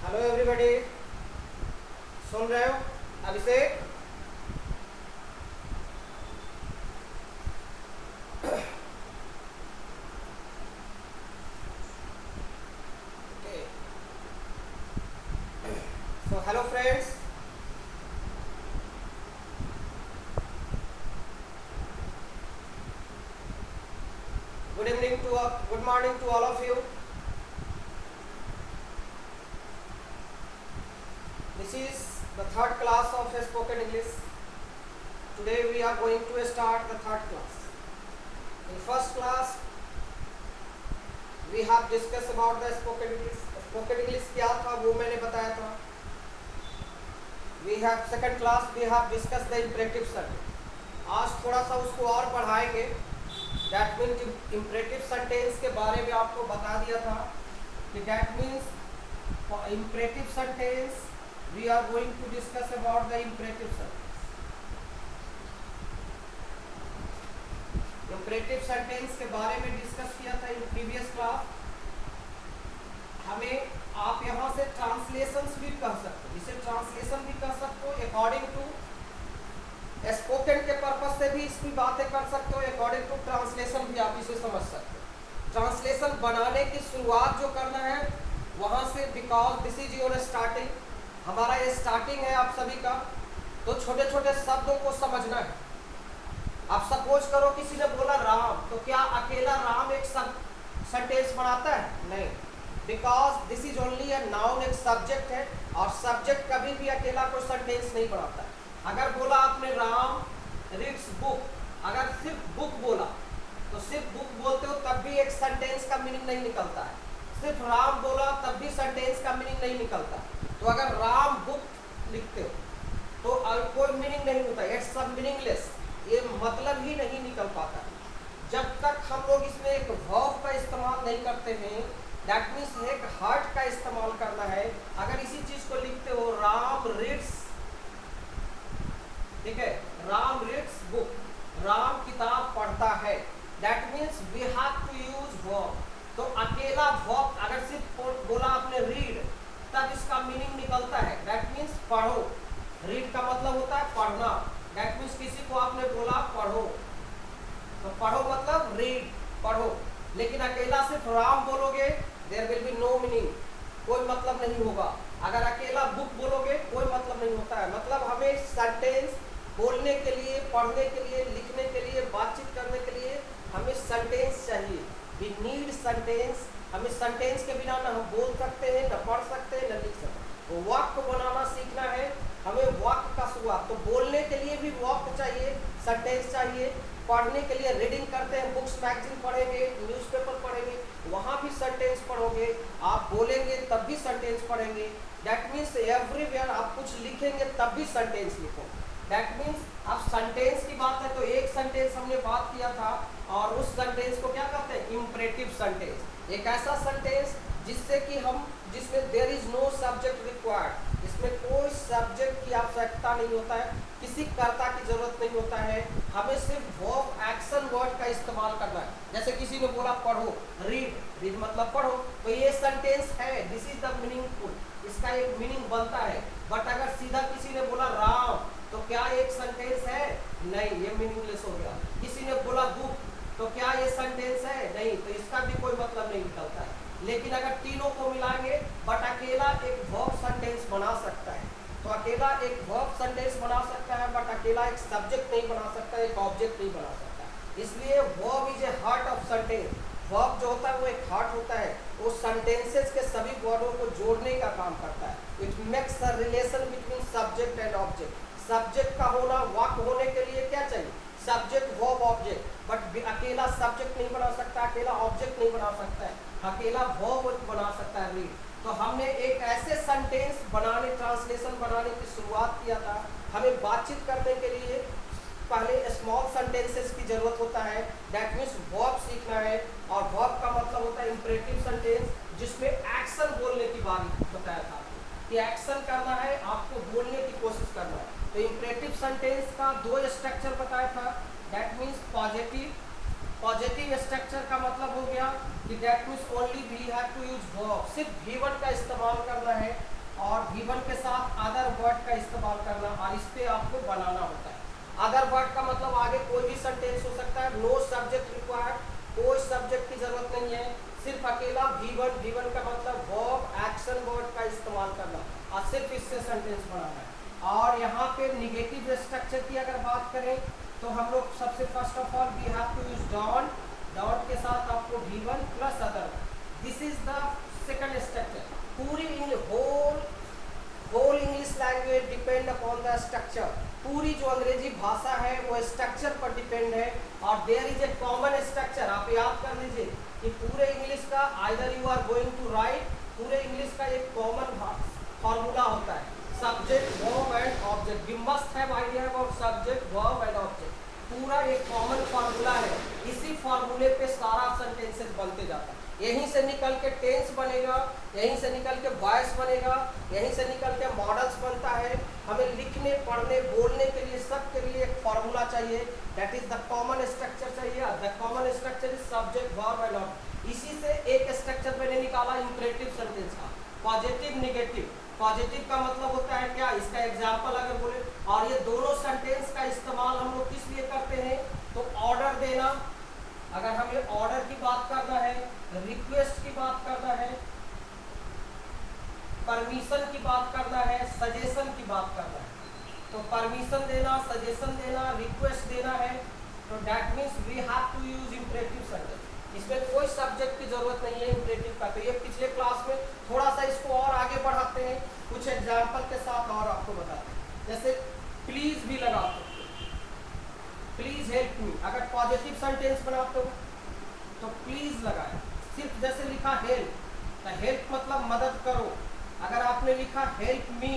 Hello everybody, सुन रहे हो? Abhishek, okay. So hello friends, good morning to all of you. This is the third class of spoken English. Today we are going to start the third class. In first class we have discussed about the spoken English. Spoken English क्या था वो मैंने बताया था. We have second class we have discussed the imperative sentence. आज थोड़ा सा उसको और पढ़ाएंगे. That means imperative sentence के बारे में आपको बता दिया था कि that means for imperative sentence we are going to discuss about the imperative sentence. imperative sentence के बारे में डिस्कस किया था इन प्रीवियस क्लास. हमें आप यहाँ से ट्रांसलेशंस भी कह सकते हो, इसे ट्रांसलेशन भी कह सकते हो. अकॉर्डिंग टू स्पोकन के पर्पस से भी इसकी बातें कर सकते हो. अकॉर्डिंग टू ट्रांसलेशन भी आप इसे समझ सकते हो. ट्रांसलेशन बनाने की शुरुआत जो करना है वहाँ से, because this is your starting, हमारा ये स्टार्टिंग है आप सभी का, तो छोटे छोटे शब्दों को समझना है. आप सपोज करो किसी ने बोला राम, तो क्या अकेला राम एक सेंटेंस बनाता है? नहीं, because this is only a noun, एक सब्जेक्ट है और सब्जेक्ट कभी भी अकेला कोई सेंटेंस नहीं बनाता है. अगर बोला आपने राम रीड्स बुक, अगर सिर्फ बुक बोला तो सिर्फ बुक बोलते हो तब भी एक सेंटेंस का मीनिंग नहीं निकलता है. सिर्फ राम बोला तब भी सेंटेंस का मीनिंग नहीं निकलता. तो अगर राम बुक लिखते हो तो कोई मीनिंग नहीं होता, इट्स सब मीनिंगलेस, ये मतलब ही नहीं निकल पाता. जब तक हम लोग इसमें एक वर्ब का इस्तेमाल नहीं करते हैं, दैट मीन्स एक हार्ट का इस्तेमाल करना है. अगर इसी चीज को लिखते हो राम रीड्स, ठीक है, राम रीड्स बुक, राम किताब पढ़ता है, that means we have to use verb. तो अकेला वर्ब अगर सिर्फ बोला आपने रीड, तब इसका मीनिंग निकलता है, दैट मीन्स पढ़ो. रीड का मतलब होता है पढ़ना, दैट मीन्स किसी को आपने बोला पढ़ो, तो पढ़ो मतलब रीड, पढ़ो. लेकिन अकेला सिर्फ राम बोलोगे, there will be no meaning, कोई मतलब नहीं होगा. अगर अकेला बुक बोलोगे कोई मतलब नहीं होता है. मतलब हमें सेंटेंस बोलने के लिए, पढ़ने के लिए, लिखने के लिए, बातचीत करने के लिए हमें सेंटेंस चाहिए. We need sentence. हमें सेंटेंस के बिना ना हम बोल सकते हैं, ना पढ़ सकते हैं, ना लिख सकते हैं. वाक्य बनाना सीखना है हमें, वाक्य का शुरुआत. तो बोलने के लिए भी वाक्य चाहिए, सेंटेंस चाहिए. पढ़ने के लिए रीडिंग करते हैं, बुक्स मैगजीन पढ़ेंगे, न्यूज़पेपर पढ़ेंगे, वहाँ भी सेंटेंस पढ़ोगे. आप बोलेंगे तब भी सेंटेंस पढ़ेंगे. दैट मीन्स एवरीवेयर आप कुछ लिखेंगे तब भी सेंटेंस लिखो. दैट मीन्स अब सेंटेंस की बात है तो एक सेंटेंस हमने बात किया था और उस सेंटेंस को क्या कहते हैं? Imperative sentence. एक ऐसा सेंटेंस जिससे कि जिसमें there is no subject required, इसमें कोई सब्जेक्ट की आवश्यकता नहीं होता है, किसी कर्ता की जरूरत नहीं होता है. हमें सिर्फ वर्ब एक्शन वर्ड का इस्तेमाल करना है. जैसे किसी ने बोला पढ़ो, रीड, रीड मतलब पढ़ो, तो ये सेंटेंस है, दिस इज द मीनिंगफुल, इसका एक मीनिंग बनता है. बट अगर सीधा किसी ने बोला राम, तो क्या एक सेंटेंस है? नहीं, ये मीनिंगलेस हो गया. किसी ने बोला बुक, तो क्या ये सेंटेंस है? नहीं, तो इसका भी कोई मतलब नहीं निकलता है. लेकिन अगर तीनों को मिलाएंगे, बट अकेला एक वर्ब सेंटेंस बना सकता है. तो अकेला एक वर्ब सेंटेंस बना सकता है, बट अकेला एक सब्जेक्ट नहीं बना सकता, एक ऑब्जेक्ट नहीं बना सकता. इसलिए verb is a heart of sentence. Verb जो होता है वो एक हार्ट होता है, वो सेंटेंसेस के सभी वर्डों को जोड़ने का काम करता है. It makes a relation between subject and object. Subject का होना, वाक्य होने के लिए क्या चाहिए? Subject, verb, object. बट अकेला सब्जेक्ट नहीं बना सकता, अकेला ऑब्जेक्ट नहीं बना सकता है, अकेला वर्ब बना सकता है, रीड. तो हमने एक ऐसे सेंटेंस बनाने, ट्रांसलेशन बनाने की शुरुआत किया था. हमें बातचीत करने के लिए पहले स्मॉल सेंटेंसेस की जरूरत होता है, दैट मीन्स वर्ब सीखना है. और वर्ब का मतलब होता है इंपरेटिव सेंटेंस, जिसमें एक्शन बोलने की बारी बताया था कि एक्शन करना है, आपको बोलने की कोशिश करना है. तो इंपरेटिव सेंटेंस का दो स्ट्रक्चर बताया था, that means positive. Positive structure का मतलब हो गया कि that means only we have to use verb, सिर्फ V1 का इस्तेमाल करना है. और गिवन के साथ अदर वर्ड का इस्तेमाल करना, और इस पे आपको बनाना होता है। अदर वर्ड का मतलब आगे कोई भी सेंटेंस हो सकता है, नो सब्जेक्ट रिक्वायर्ड, कोई सब्जेक्ट की जरूरत नहीं है, सिर्फ अकेला वीवन, वीवन का मतलब वर्ब एक्शन वर्ड का इस्तेमाल करना, और सिर्फ इससे सेंटेंस बनाना है। और यहाँ पे निगेटिव स्ट्रक्चर की अगर बात करें तो हम लोग सबसे first of all we have to use don, don के साथ आपको V one plus other, this is the second structure. पूरी whole English language depend upon the structure, पूरी जो अंग्रेजी भाषा है वो स्ट्रक्चर पर डिपेंड है, और there is a common structure. आप याद कर लीजिए कि पूरे इंग्लिश का either you are going to write, पूरे इंग्लिश का एक कॉमन फॉर्मूला होता है, subject verb and object, we must have idea about subject verb and object, पूरा एक कॉमन फार्मूला है। इसी फार्मूले पे सारा सेंटेंसेस बनते जाता है, यहीं से निकल के टेंस बनेगा, यहीं से निकल के वॉइस बनेगा, यहीं से निकल के मॉडल्स बनता है। हमें लिखने पढ़ने बोलने के लिए सब के लिए एक फार्मूला चाहिए, that is the common structure चाहिए। The common structure is subject verb and object. इसी से एक स्ट्रक्चर मैंने निकाला इंपरेटिव सेंटेंस का, पॉजिटिव निगेटिव। पॉजिटिव का मतलब होता है क्या, इसका एग्जाम्पल अगर बोले, और ये दोनों सेंटेंस का इस्तेमाल हम लोग किस लिए करते हैं, तो ऑर्डर देना, अगर हमें ऑर्डर की बात करना है, रिक्वेस्ट की बात करना है, परमिशन की बात करना है, सजेशन की बात करना है, तो परमिशन देना, सजेशन देना, रिक्वेस्ट देना है, तो that means we have to use imperative sentence. इसमें कोई सब्जेक्ट की जरूरत नहीं है इंपरेटिव का। तो ये पिछले क्लास में थोड़ा सा इसको और आगे बढ़ाते हैं, कुछ एग्जाम्पल के साथ और आपको बताते हैं। जैसे प्लीज भी लगा सकते हो, प्लीज हेल्प मी, अगर पॉजिटिव सेंटेंस बनाते हो तो प्लीज लगाए, सिर्फ जैसे लिखा हेल्प, तो हेल्प मतलब मदद करो, अगर आपने लिखा हेल्प मी,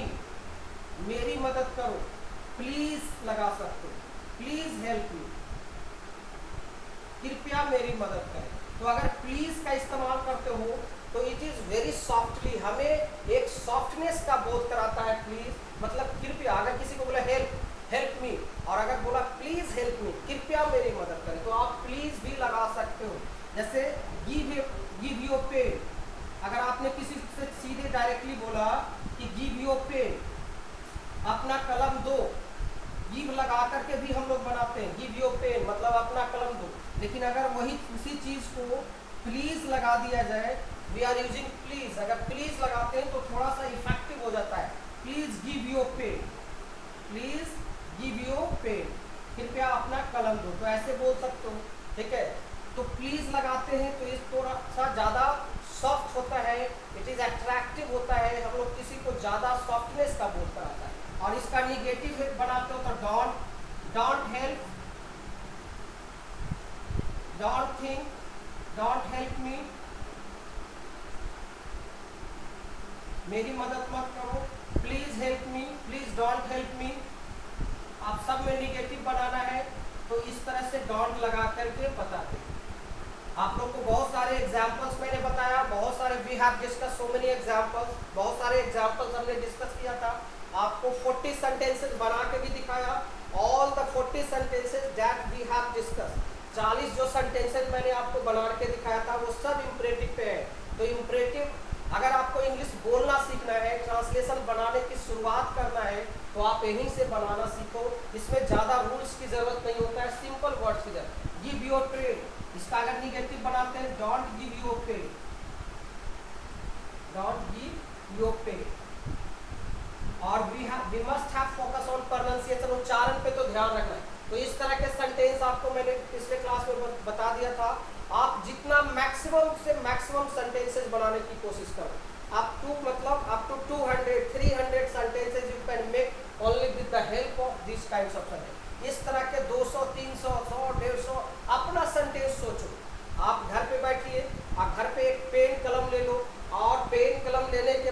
मेरी मदद करो, प्लीज लगा सकते हो, प्लीज हेल्प मी, कृपया मेरी मदद करें। तो अगर प्लीज का इस्तेमाल करते हो तो इट इज वेरी सॉफ्टली, हमें एक सॉफ्टनेस का बोध कराता है। प्लीज मतलब कृपया, अगर किसी को बोला हेल्प मी, और अगर बोला प्लीज हेल्प मी, कृपया मेरी मदद करें, तो आप प्लीज भी लगा सकते हो। जैसे गिव योर पेन, अगर आपने किसी से सीधे डायरेक्टली बोला कि गिव योर पेन, अपना कलम दो, गिव लगा करके भी हम लोग बनाते हैं, गिव योर पेन मतलब अपना कलम दो, लेकिन अगर वही उसी चीज को प्लीज लगा दिया जाए, वी आर यूजिंग प्लीज, अगर प्लीज लगाते हैं तो थोड़ा सा इफेक्टिव हो जाता है, please give your pen, please give your pen, कृपया अपना कलम दो, तो ऐसे बोल सकते हो, ठीक है। तो प्लीज लगाते हैं तो इस थोड़ा सा ज्यादा सॉफ्ट होता है, इट इज अट्रैक्टिव होता है, हम लोग किसी को ज्यादा सॉफ्टनेस का बोध कराता है। और इसका निगेटिव बनाते हो तो don't help, don't think, don't help me, मेरी मदद मत करो, please help me, please don't help me, आप सब में निगेटिव बनाना है, तो इस तरह से डोंट लगा करके बताते हैं। आप लोग को बहुत सारे एग्जाम्पल्स मैंने बताया, बहुत सारे we have discuss so many examples, बहुत सारे एग्जाम्पल्स हमने डिस्कस किया था, आपको 40 सेंटेंसेस बना के भी दिखाया, all the 40 sentences that we have discuss, 40 जो सेंटेंसेस मैंने आपको बना के दिखाया था वो सब इंपरेटिव पे है। तो इंपरेटिव, अगर आपको इंग्लिश बोलना सीखना है, ट्रांसलेशन बनाने की शुरुआत करना है, तो आप यहीं से बनाना सीखो, इसमें ज़्यादा रूल्स की जरूरत नहीं होता है, सिंपल वर्ड्स की जरूरत। गिव योर पेन, इसका अगर निगेटिव बनाते हैं don't give your pen, don't give your pen. और we must have focus on pronunciation, उच्चारण पे तो ध्यान रखना है। तो इस तरह के सेंटेंस आपको मैंने पिछले क्लास में बता दिया था, आप जितना मैक्सिमम से मैक्सिमम सेंटेंसेस बनाने की कोशिश करो, up to 200 300 sentences you can make only with the help of this kinds of sentence. इस तरह के 200 300 100 150 अपना सेंटेंस सोचो। आप घर पे बैठिए, आप घर पे एक पेन कलम ले लो, और पेन कलम लेने के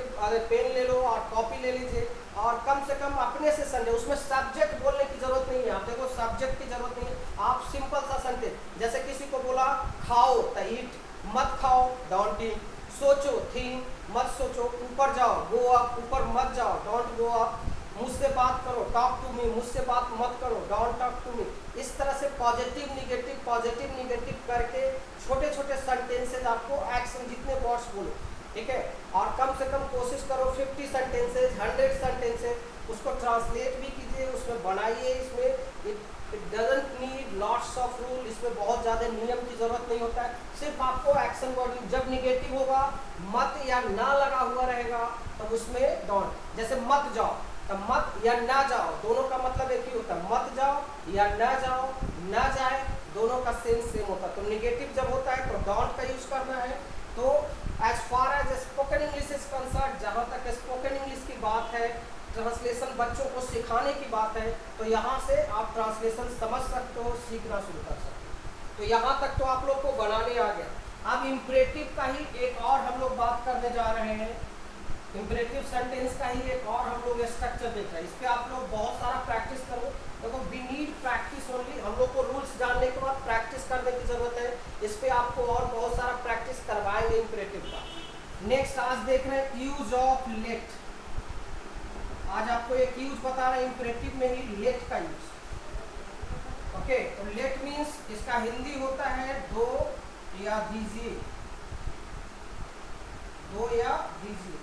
पेन ले लो और कॉपी ले लीजिए, और कम से कम अपने से सेंटेंस, उसमें सब्जेक्ट बोलने की जरूरत नहीं है, आप देखो सब्जेक्ट की जरूरत नहीं है, आप सिंपल सा सेंटेंस, जैसे किसी को बोला खाओ तो ईट, मत खाओ डोंट ईट, सोचो थिंक, मत सोचो, ऊपर जाओ गो अप, ऊपर मत जाओ डोंट गो अप, मुझसे बात करो टॉक टू मी, मुझसे बात मत करो डोंट टॉक टू मी। इस तरह से पॉजिटिव निगेटिव करके छोटे छोटे सेंटेंसेस आपको एक्शन, जितने वर्ड्स बोलो ठीक है, और कम से कम कोशिश करो 50 सेंटेंसेज 100 सेंटेंसेज उसको ट्रांसलेट भी कीजिए, उसमें बनाइए। इसमें it doesn't need lots of rule, इसमें बहुत ज़्यादा नियम की जरूरत नहीं होता है, सिर्फ आपको एक्शन वर्ड, जब निगेटिव होगा मत या ना लगा हुआ रहेगा तब उसमें डोंट। जैसे मत जाओ, तब मत या ना जाओ दोनों का मतलब एक ही होता है, मत जाओ या ना जाओ, ना जाए दोनों का सेंस सेम होता है। तो निगेटिव जब होता है तो डोंट का यूज करना है। तो as far as spoken English is concern, जहाँ तक स्पोकन इंग्लिश की बात है, ट्रांसलेशन बच्चों को सिखाने की बात है, तो यहाँ से आप ट्रांसलेशन समझ सकते हो, सीखना शुरू कर सकते हो। तो यहाँ तक तो आप लोग को बनाने आ गया। अब इम्परेटिव का ही एक और हम लोग बात करने जा रहे हैं, इम्परेटिव सेंटेंस का ही एक और हम लोग स्ट्रक्चर देख रहे हैं। इस पर आप लोग बहुत सारा प्रैक्टिस करो, देखो वी नीड प्रैक्टिस ओनली, हम लोग को रूल्स जानने के बाद प्रैक्टिस करने की जरूरत है। इस पर आपको और बहुत सारा प्रैक्टिस करवाएंगे इम्परेटिव का। नेक्स्ट आज देख रहे हैं यूज ऑफ लेट। आज आपको एक यूज बता रहा है इम्परेटिव में ही, लेट का यूज। ओके, तो लेट मीन्स इसका हिंदी होता है दो या दीजिए, दो या दीजिए,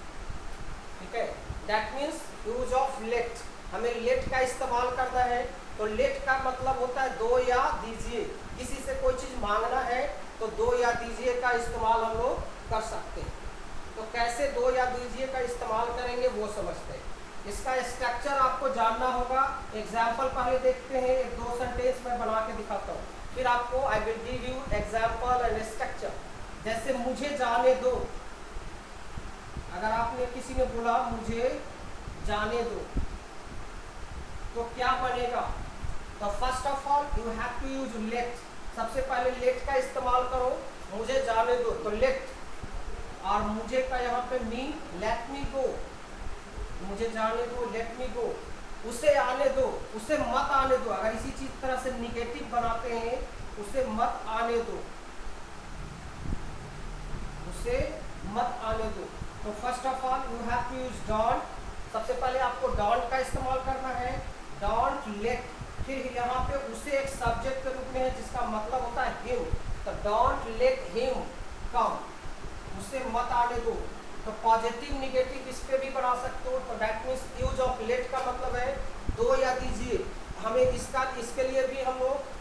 ठीक है। That means use of let, हमें लेट का इस्तेमाल करना है। तो लेट का मतलब होता है दो या दीजिए, किसी से कोई चीज मांगना है तो दो या दीजिए का इस्तेमाल हम लोग कर सकते हैं। तो कैसे दो या दीजिए का इस्तेमाल करेंगे वो समझते हैं। इसका स्ट्रक्चर आपको जानना होगा। एग्जाम्पल पहले देखते हैं, एक दो सेंटेंस मैं बना के दिखाता हूँ, फिर आपको आई will give you example and structure. जैसे मुझे जाने दो, अगर आपने किसी ने बोला मुझे जाने दो तो क्या बनेगा? तो first of all you have to use let, सबसे पहले लेट का इस्तेमाल करो। मुझे जाने दो तो लेट, और मुझे का यहाँ पे मीन लेट मी गो, मुझे जाने दो लेट मी गो। उसे आने दो, उसे मत आने दो, अगर इसी चीज तरह से निगेटिव बनाते हैं, उसे मत आने दो, उसे मत आने दो। तो first of all you have to use don't, सबसे पहले आपको डोंट का इस्तेमाल करना है, डोंट लेट। फिर यहाँ पे उसे एक सब्जेक्ट के रूप में है जिसका मतलब होता है हिम, तो डोंट लेट हिम कम, उसे मत आने दो। तो पॉजिटिव निगेटिव इस पे भी बना सकते हो। तो that means use of let का मतलब है दो या दीजिए। हमें इसका इसके लिए भी हम लोग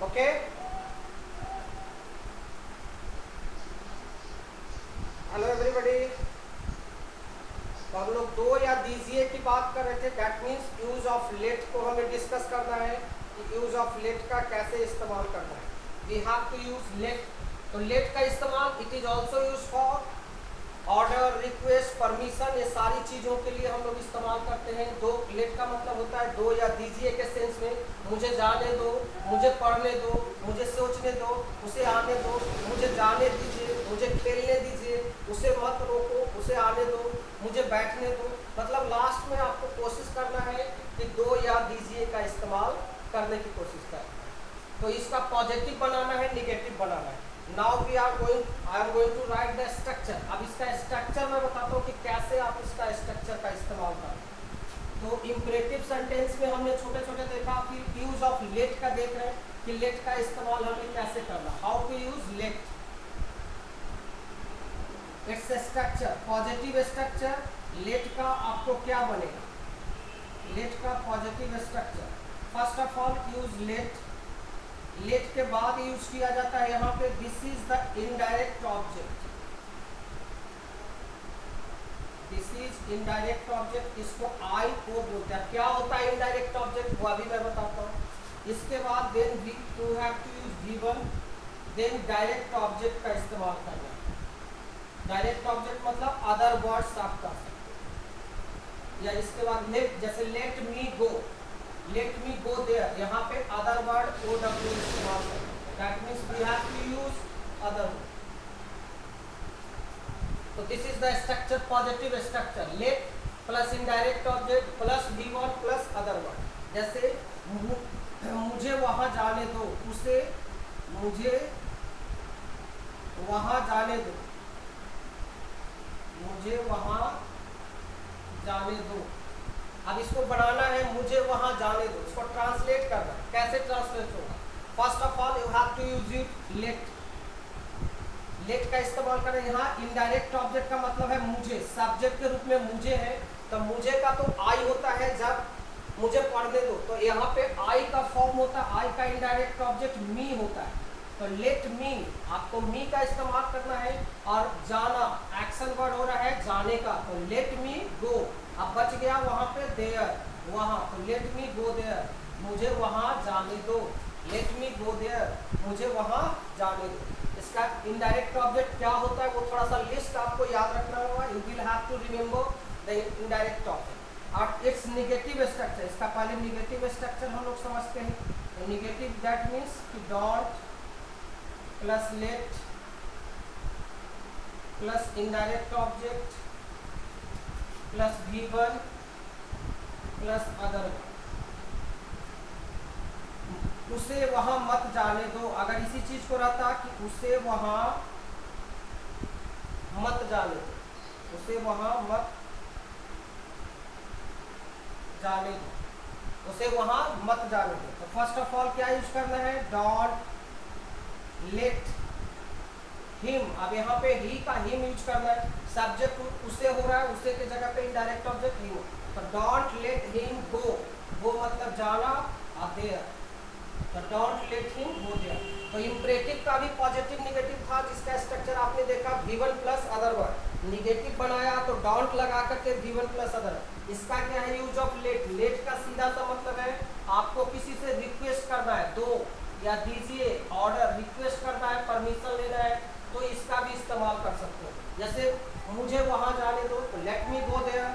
ओके। हेलो एवरीबॉडी, तो हम लोग दो या दीजिए की बात कर रहे थे। That means use of let को हमें डिस्कस करना है कि यूज ऑफ लेट का कैसे इस्तेमाल करना है। We have to use let. तो लेट का इस्तेमाल it is also use for order, request, permission, ये सारी चीज़ों के लिए हम लोग इस्तेमाल करते हैं। दो लेट का मतलब होता है दो या दीजिए के सेंस में, मुझे जाने दो, मुझे पढ़ने दो, मुझे सोचने दो, उसे आने दो, मुझे जाने दीजिए, मुझे खेलने दीजिए, उसे मत रोको, उसे आने दो, मुझे बैठने दो। मतलब लास्ट में आपको कोशिश करना है कि दो या दीजिए का इस्तेमाल करने की कोशिश करें। तो इसका पॉजिटिव बनाना है, निगेटिव बनाना है। Now we are going, I am going to write the structure. अब इसका स्ट्रक्चर मैं बताता हूँ कि कैसे आप इसका स्ट्रक्चर का इस्तेमाल करें। तो इम्परेटिव सेंटेंस में हमने छोटे छोटे देखा, फिर यूज ऑफ लेट का देख रहे हैं कि लेट का इस्तेमाल हमें कैसे करना, how to use let. Its structure, positive structure, let का आपको क्या बनेगा, लेट का positive structure. First of all use let, let के बाद यूज किया जाता है यहाँ पे this is the indirect object, this is indirect object, इसको आई को बोलते हैं। क्या होता है इनडायरेक्ट ऑब्जेक्ट वो अभी मैं बताता हूँ। इसके बाद then you have to use given, then direct object का इस्तेमाल करना। डायरेक्ट ऑब्जेक्ट मतलब अदर वर्ड्स आप कर सकते या इसके बाद लेट, जैसे let me go, let me go there, यहाँ पे अदर वर्ड ओ डब्ल्यू इस्तेमाल करें, that means we have to use other. तो this is the structure, positive structure, let plus indirect object plus V1 plus other word. जैसे मुझे वहां जाने दो, उसे मुझे वहां जाने दो, मुझे वहां जाने दो। अब इसको बनाना है मुझे वहां जाने दो, इसको ट्रांसलेट करना है। कैसे ट्रांसलेट होगा? First of all you have to use it let, let का इस्तेमाल करें। यहाँ इनडायरेक्ट ऑब्जेक्ट का मतलब है मुझे, सब्जेक्ट के रूप में मुझे है, तो मुझे का तो आई होता है जब मुझे पढ़ने दो, तो यहाँ पे आई का फॉर्म होता है, आई का इनडायरेक्ट ऑब्जेक्ट मी होता है, तो लेट मी, आपको मी का इस्तेमाल करना है। और जाना, एक्शन वर्ड हो रहा है जाने का, तो लेट मी गो। अब बच गया वहां पे देयर, वहां, तो लेट मी गो देयर, मुझे वहां जाने दो, लेट मी गो देयर, मुझे वहां जाने दो। इसका इनडायरेक्ट ऑब्जेक्ट क्या होता है वो थोड़ा सा लिस्ट आपको याद रखना होगा, you will have to remember the indirect object. और इट्स निगेटिव स्ट्रक्चर, इसका पहले निगेटिव स्ट्रक्चर हम लोग समझते हैं। निगेटिव दैट मीन्स कि don't plus let plus indirect object plus V1 plus other, उसे वहां मत जाने दो। अगर इसी चीज को रहता कि उसे वहां मत जाने दो, उसे वहां मत जाने दो, उसे वहां मत जाने दो, तो फर्स्ट ऑफ ऑल क्या यूज करना है? Don't let him. अब यहाँ पे ही का हिम यूज करना है, सब्जेक्ट उसे हो रहा है, उसे के जगह पे इनडायरेक्ट ऑब्जेक्ट हिम, तो डोंट लेट हिम गो, वो मतलब जाना, देयर, तो don't let him go there. तो इम्परेटिव का भी पॉजिटिव निगेटिव था, जिसका स्ट्रक्चर आपने देखा V1 plus other word, negative बनाया तो डोंट लगा करके V1 प्लस अदर। इसका क्या है यूज ऑफ लेट? लेट का सीधा सा मतलब है आपको किसी से रिक्वेस्ट करना है, दो या दीजिए, ऑर्डर, रिक्वेस्ट करना है, परमिशन लेना है, तो इसका भी इस्तेमाल कर सकते हो। जैसे मुझे वहां जाने दो, तो लेट मी गो देयर,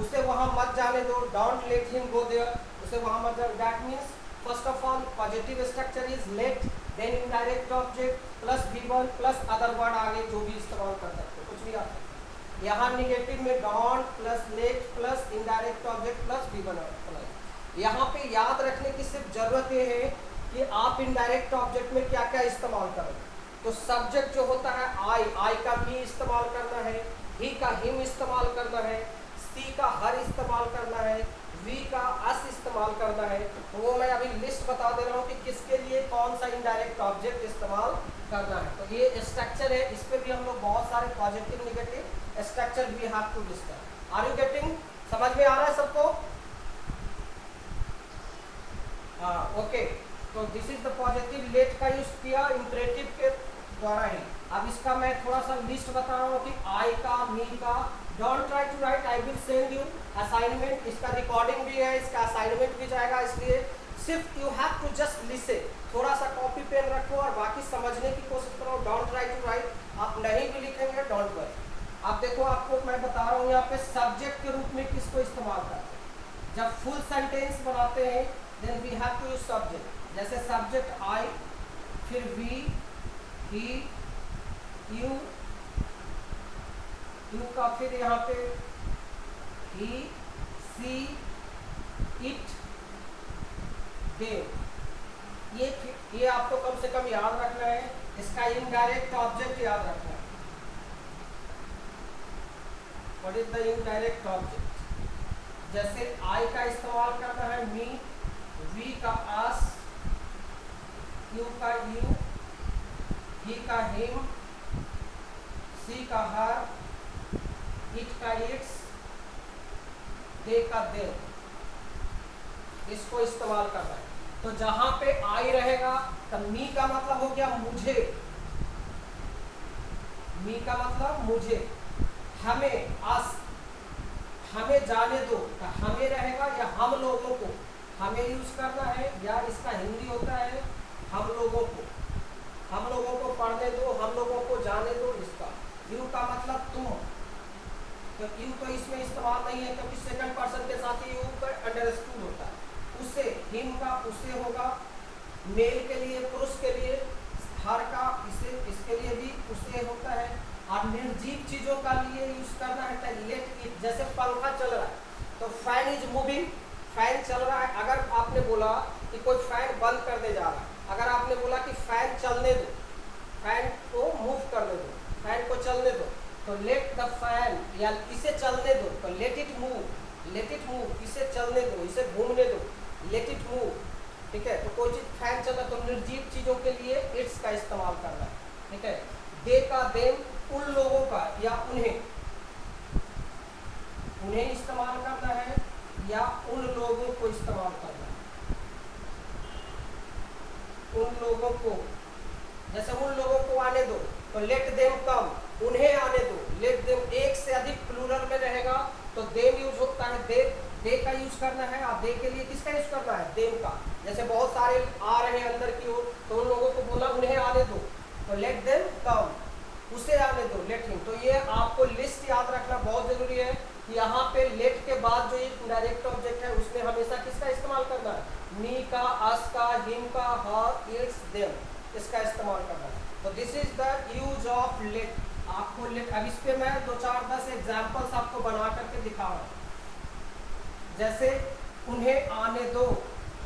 उसे वहां मत जाने दो, don't let him go there, उसे वहां मत जाने। That means first of all positive structure is let, then indirect object plus V1 plus other word, आगे जो भी इस्तेमाल कर सकते हो, कुछ भी आ सकता है। यहाँ निगेटिव में don't plus let plus indirect object plus V1 plus. यहाँ पे याद रखने की सिर्फ जरूरत ये है कि आप इनडायरेक्ट ऑब्जेक्ट में क्या क्या इस्तेमाल करोगे। तो सब्जेक्ट जो होता है आई, आई का मी इस्तेमाल करना है, ही का हिम इस्तेमाल करना है, सी का हर इस्तेमाल करना है, वी का अस इस्तेमाल करना है। तो वो मैं अभी लिस्ट बता दे रहा हूँ कि किसके लिए कौन सा इनडायरेक्ट ऑब्जेक्ट इस्तेमाल करना है। तो ये स्ट्रक्चर है, इस पे भी हम लोग बहुत सारे positive negative structure we have to discuss. Are you getting? समझ में आ रहा है सबको? हाँ, ओके। तो this is the positive, let का यूज किया इम्परेटिव के द्वारा ही। अब इसका मैं थोड़ा सा लिस्ट बता रहा हूँ कि आई का, मी का, don't try to write, I will send you assignment, इसका रिकॉर्डिंग भी है, इसका असाइनमेंट भी जाएगा, इसलिए सिर्फ you have to just listen, थोड़ा सा कॉपी पेन रखो और बाकी समझने की कोशिश करो। डोंट ट्राई टू राइट, आप नहीं भी लिखेंगे डोंट वरी। अब देखो, आपको मैं बता रहा हूँ यहाँ पे सब्जेक्ट के रूप में किसको इस्तेमाल करते हैं। जब फुल सेंटेंस बनाते हैं then we have to use subject. जैसे सब्जेक्ट आई, फिर वी, ही, यू, यू का फिर यहाँ पे ही, सी, इट, दे। ये आपको कम से कम याद रखना है। इसका इनडायरेक्ट ऑब्जेक्ट याद रखना है। What is the indirect object? जैसे आई का इस्तेमाल करना है मी, वी का अस, यू का यू, ही का हिम, सी का हर, इट का इट्स, दे का दे, इसको इस्तेमाल करना है। तो जहां पे आई रहेगा तो मी का मतलब हो गया मुझे, मी का मतलब मुझे, हमें, अस, हमें जाने दो, तो हमें रहेगा या हम लोगों को, हमें यूज करना है, या इसका हिंदी होता है हम लोगों को, हम लोगों को पढ़ने दो, हम लोगों को जाने दो। इसका यू का मतलब तुम, तो यू तो इसमें इस्तेमाल नहीं है क्योंकि सेकंड पर्सन के साथ ही यू का अंडरस्टूड होता है। उसे, हिम का उसे होगा, मेल के लिए, पुरुष के लिए, हर का इसे, इसके लिए भी उसे होता है। और निर्जीव चीजों का लिए यूज करना है लेट इट। जैसे पंखा चल रहा है तो फैन इज मूविंग, फैन चल रहा है। अगर आपने बोला कि कोई फैन बंद करने जा रहा है, अगर आपने बोला कि फैन चलने दो, फैन को मूव करने दो, फैन को चलने दो, तो लेट द फैन, या इसे चलने दो तो let it move, let it move, इसे चलने दो, इसे घूमने दो, लेट इट मूव। ठीक है, तो कोई चीज फैन चल रहा तो निर्जीव चीजों के लिए इट्स का इस्तेमाल करना है। ठीक है, दे का, देम, उन लोगों का या उन्हें, उन्हें इस्तेमाल करना है या उन लोगों को इस्तेमाल करना है, उन लोगों को। जैसे उन लोगों को आने दो तो लेट देम कम, उन्हें आने दो, लेट देम। एक से अधिक प्लूरल में रहेगा तो देम यूज होता है, दे का यूज करना है। आप दे के लिए किसका यूज करना है? देम का। जैसे बहुत सारे आ रहे हैं अंदर की ओर तो उन लोगों को बोला उन्हें आने दो तो लेट देम कम, उसे आने दो, लेट हिम। तो ये आपको लिस्ट याद रखना बहुत जरूरी है कि यहाँ पे लेट के बाद जो एक डायरेक्ट ऑब्जेक्ट है उसमें हमेशा किसका इस्तेमाल करना है? मी का, अस का, हिम का, हर, इट्स, देम, इसका इस्तेमाल करना है। तो this is the use of let. आपको लेट, अब इस पे मैं 2-4-10 एग्जाम्पल्स आपको बना करके दिखा रहा हूँ। जैसे उन्हें आने दो,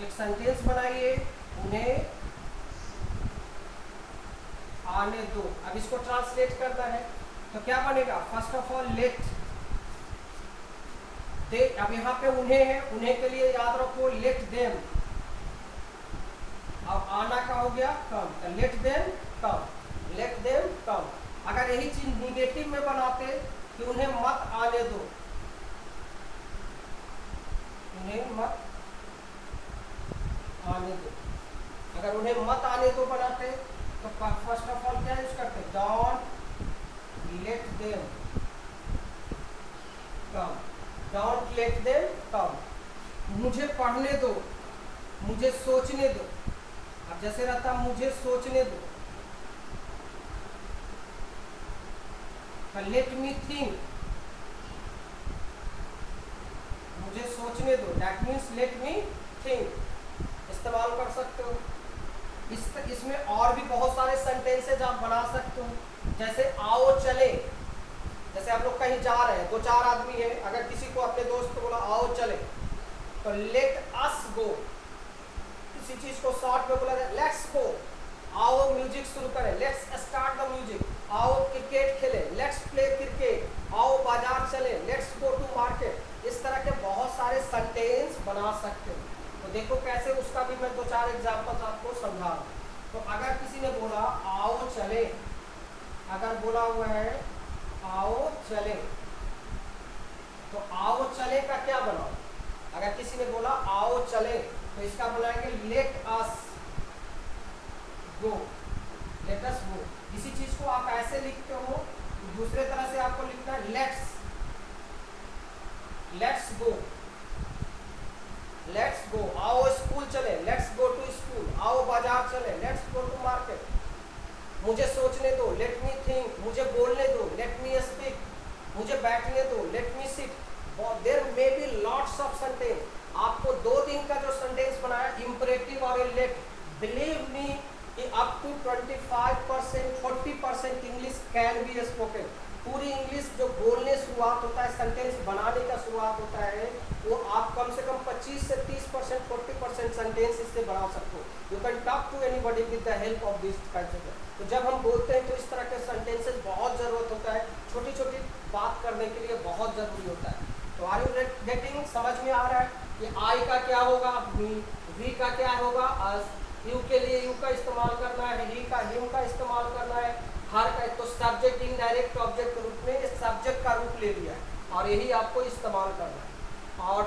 एक सेंटेंस बनाइए, उन्हें आने दो। अब इसको ट्रांसलेट करना है तो क्या बनेगा? फर्स्ट ऑफ ऑल लेट दे। अब यहाँ पे उन्हें है, उन्हें के लिए याद रखो लेट देम। अब आना का हो गया कम, तो let them come, let them come. अगर यही चीज निगेटिव में बनाते कि उन्हें मत आने दो, उन्हें मत आने दो, अगर उन्हें मत आने दो बनाते तो फर्स्ट ऑफ ऑल क्या यूज करते? Don't let them come, don't let them come. मुझे पढ़ने दो, मुझे सोचने दो। अब जैसे रहता मुझे सोचने दो, लेट मी थिंक, मुझे सोचने दो, that means let me think, इस्तेमाल कर सकते हो। इसमें और भी बहुत सारे सेंटेंसेज आप बना सकते हो। जैसे आओ चले, जैसे आप लोग कहीं जा रहे हैं, 2-4 आदमी है, अगर किसी को अपने दोस्त को बोला आओ चले तो लेट अस गो। किसी चीज को शॉर्ट में बोला जाए लेट्स गो, आओ म्यूजिक शुरू करें, लेट्स स्टार्ट द म्यूजिक। आओ क्रिकेट खेले, लेट्स प्ले क्रिकेट। आओ बाजार चले, लेट्स गो टू मार्केट। इस तरह के बहुत सारे सेंटेंस बना सकते हो। तो देखो कैसे, उसका भी मैं 2-4 एग्जांपल्स आपको समझा रहा हूं। तो अगर किसी ने बोला आओ चले, अगर बोला हुआ है आओ चले, तो आओ चले का क्या बनाओ? अगर किसी ने बोला आओ चले तो इसका बनाएंगे लेट अस गो, लेट अस गो। किसी चीज को आप ऐसे लिखते हो, दूसरे तरह से आपको लिखना है let's, let's go, let's go. आओ स्कूल चले, लेट्स गो टू स्कूल। आओ बाजार चले, लेट्स गो टू मार्केट। मुझे सोचने दो, लेट मी थिंक। मुझे बोलने दो, लेट मी स्पीक। मुझे बैठने दो, let me sit. There may be lots of sentence. आपको 2 दिन का जो सेंटेंस बनाया इंपरेटिव और लेट, बिलीव मी कि up to 25%, 40% English can be spoken. पूरी इंग्लिश जो बोलने शुरुआत होता है, सेंटेंस बनाने का शुरुआत होता है, वो आप कम से कम 25 से 30%, 40% सेंटेंस इससे बना सकते हो। You can talk to anybody with the help of this concept. तो जब हम बोलते हैं तो इस तरह के सेंटेंसेस बहुत जरूरत होता है, छोटी छोटी बात करने के लिए बहुत जरूरी होता है। तो आर यू गेटिंग? समझ में आ रहा है कि आई का क्या होगा? मी। वी का क्या होगा? अस। यू के लिए यू का इस्तेमाल करना है, ही का हिम का इस्तेमाल करना है, हर का। तो सब्जेक्ट इनडायरेक्ट ऑब्जेक्ट के रूप में सब्जेक्ट का रूप ले लिया है और यही आपको इस्तेमाल करना है। और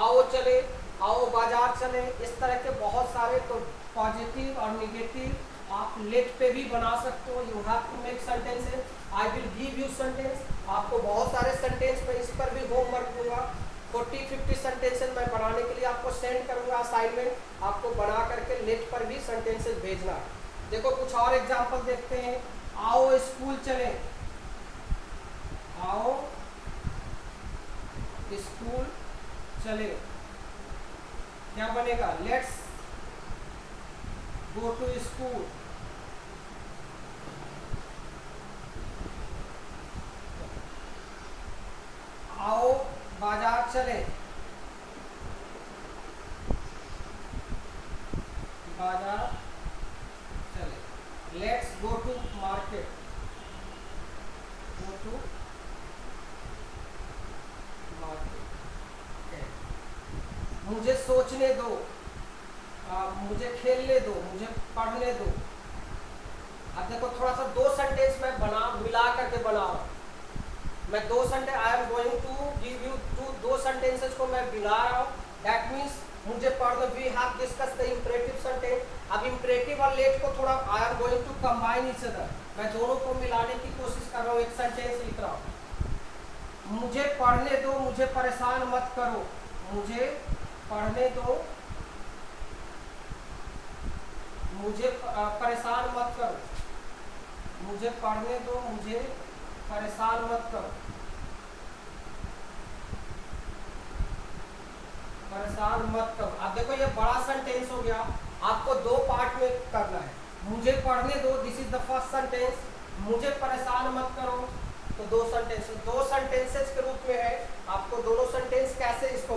आओ चले, आओ बाजार चले, इस तरह के बहुत सारे। तो पॉजिटिव और निगेटिव आप लेट पे भी बना सकते हो। You have to make sentences, I will give you sentence. आपको बहुत सारे सेंटेंस पे इस पर भी होमवर्क दूंगा। 40-50 सेंटेंसेस मैं बनाने के लिए आपको सेंड करूंगा असाइनमेंट। आपको बना करके लेट पर भी सेंटेंसेस भेजना है। देखो कुछ और एग्जांपल देखते हैं। आओ स्कूल चले, आओ स्कूल चले, क्या बनेगा? Let's go to school. आओ बाजार चले, बाजार चले। Let's go to market, go to market. मुझे सोचने दो, मुझे खेलने दो, मुझे पढ़ने दो। अब देखो थोड़ा सा दो सेंटेंस मैं मिला करके बना रहा हूँ। मैं दो sentence, I am going to give you दो सेंटेंसेस को मैं मिला रहा हूँ। दैट मीन्स मुझे पढ़ना, we have discuss the imperative sentence. अब इंपरेटिव और लेट को थोड़ा I am going to combine each other, मैं दोनों को मिलाने की कोशिश कर रहा हूँ, एक सेंटेंस लिख रहा हूँ। मुझे पढ़ने दो, मुझे परेशान मत करो। मुझे पढ़ने दो, मुझे परेशान मत करो। मुझे पढ़ने दो, मुझे परेशान मत करो। परेशान मत करो। अब देखो ये बड़ा सेंटेंस हो गया, आपको दो पार्ट में करना है। मुझे पढ़ने दो, this is the first sentence. मुझे परेशान मत करो, तो दो सेंटेंसेस के रूप में है। आपको दोनों सेंटेंस कैसे इसको